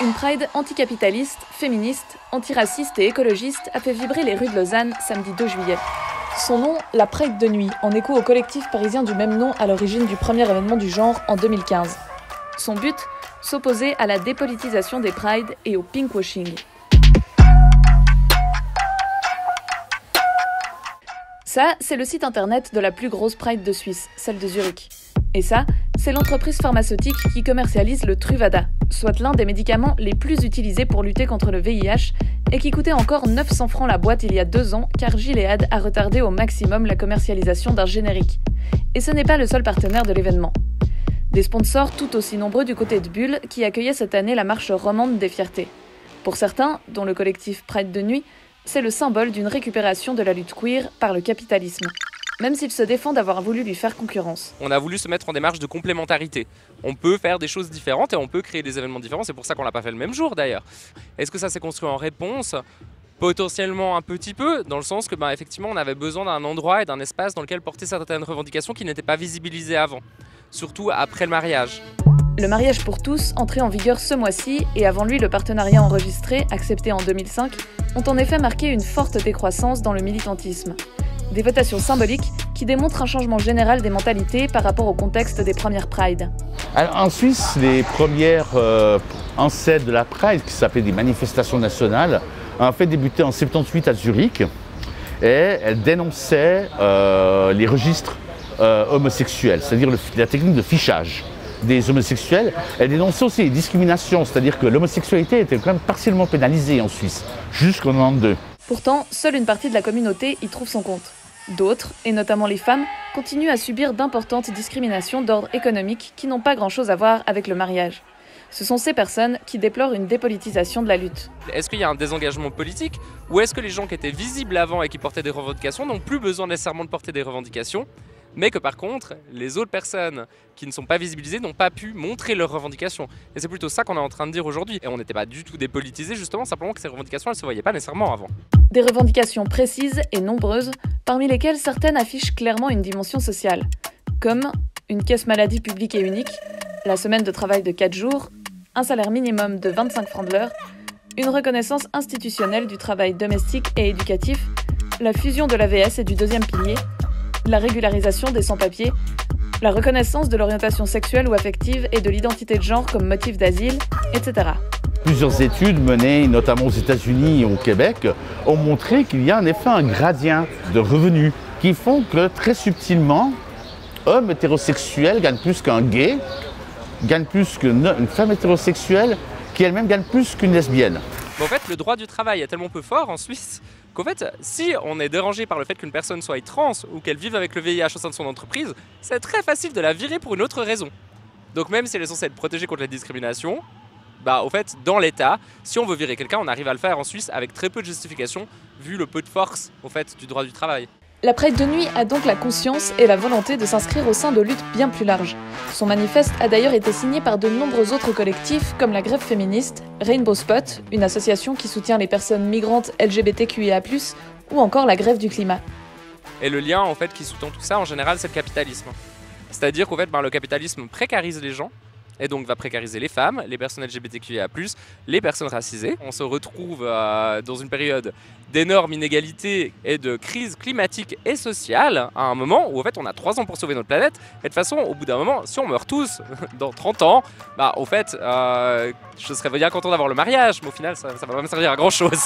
Une Pride anticapitaliste, féministe, antiraciste et écologiste a fait vibrer les rues de Lausanne samedi 2 juillet. Son nom, la Pride de nuit, en écho au collectif parisien du même nom à l'origine du premier événement du genre en 2015. Son but, s'opposer à la dépolitisation des prides et au pinkwashing. Ça, c'est le site internet de la plus grosse Pride de Suisse, celle de Zurich. Et ça, c'est l'entreprise pharmaceutique qui commercialise le Truvada, soit l'un des médicaments les plus utilisés pour lutter contre le VIH et qui coûtait encore 900 francs la boîte il y a 2 ans car Gilead a retardé au maximum la commercialisation d'un générique. Et ce n'est pas le seul partenaire de l'événement. Des sponsors tout aussi nombreux du côté de Bulle qui accueillaient cette année la marche romande des fiertés. Pour certains, dont le collectif Pride de nuit, c'est le symbole d'une récupération de la lutte queer par le capitalisme. Même s'il se défend d'avoir voulu lui faire concurrence. On a voulu se mettre en démarche de complémentarité. On peut faire des choses différentes et on peut créer des événements différents, c'est pour ça qu'on l'a pas fait le même jour d'ailleurs. Est-ce que ça s'est construit en réponse ? Potentiellement un petit peu, dans le sens que effectivement on avait besoin d'un endroit et d'un espace dans lequel porter certaines revendications qui n'étaient pas visibilisées avant, surtout après le mariage. Le mariage pour tous, entré en vigueur ce mois-ci, et avant lui le partenariat enregistré, accepté en 2005, ont en effet marqué une forte décroissance dans le militantisme. Des votations symboliques qui démontrent un changement général des mentalités par rapport au contexte des premières Prides. Alors, en Suisse, les premières ancêtres de la Pride, qui s'appelaient des manifestations nationales, ont fait débuter en 78 à Zurich et elles dénonçaient les registres homosexuels, c'est-à-dire la technique de fichage des homosexuels. Elles dénonçaient aussi les discriminations, c'est-à-dire que l'homosexualité était quand même partiellement pénalisée en Suisse, jusqu'en 92. Pourtant, seule une partie de la communauté y trouve son compte. D'autres, et notamment les femmes, continuent à subir d'importantes discriminations d'ordre économique qui n'ont pas grand-chose à voir avec le mariage. Ce sont ces personnes qui déplorent une dépolitisation de la lutte. Est-ce qu'il y a un désengagement politique ou est-ce que les gens qui étaient visibles avant et qui portaient des revendications n'ont plus besoin nécessairement de porter des revendications, mais que par contre, les autres personnes qui ne sont pas visibilisées n'ont pas pu montrer leurs revendications. Et c'est plutôt ça qu'on est en train de dire aujourd'hui. Et on n'était pas du tout dépolitisés, justement, simplement que ces revendications, elles ne se voyaient pas nécessairement avant. Des revendications précises et nombreuses, parmi lesquelles certaines affichent clairement une dimension sociale, comme une caisse maladie publique et unique, la semaine de travail de 4 jours, un salaire minimum de 25 francs de l'heure, une reconnaissance institutionnelle du travail domestique et éducatif, la fusion de l'AVS et du deuxième pilier, la régularisation des sans-papiers, la reconnaissance de l'orientation sexuelle ou affective et de l'identité de genre comme motif d'asile, etc. Plusieurs études menées notamment aux États-Unis et au Québec ont montré qu'il y a en effet un gradient de revenus qui font que très subtilement, homme hétérosexuel gagne plus qu'un gay, gagne plus qu'une femme hétérosexuelle qui elle-même gagne plus qu'une lesbienne. En fait, le droit du travail est tellement peu fort en Suisse qu'en fait, si on est dérangé par le fait qu'une personne soit trans ou qu'elle vive avec le VIH au sein de son entreprise, c'est très facile de la virer pour une autre raison. Donc même si elle est censée être protégée contre la discrimination, au fait, dans l'État, si on veut virer quelqu'un, on arrive à le faire en Suisse avec très peu de justification, vu le peu de force au fait, du droit du travail. La Pride de nuit a donc la conscience et la volonté de s'inscrire au sein de luttes bien plus larges. Son manifeste a d'ailleurs été signé par de nombreux autres collectifs comme la Grève féministe, Rainbow Spot, une association qui soutient les personnes migrantes LGBTQIA+, ou encore la Grève du climat. Et le lien en fait qui sous-tend tout ça en général, c'est le capitalisme. C'est-à-dire qu'en fait, le capitalisme précarise les gens et donc va précariser les femmes, les personnes LGBTQIA+, les personnes racisées. On se retrouve dans une période d'énormes inégalités et de crise climatique et sociale à un moment où en fait on a 3 ans pour sauver notre planète et de toute façon au bout d'un moment si on meurt tous dans 30 ans au fait je serais bien content d'avoir le mariage mais au final ça va pas me servir à grand chose.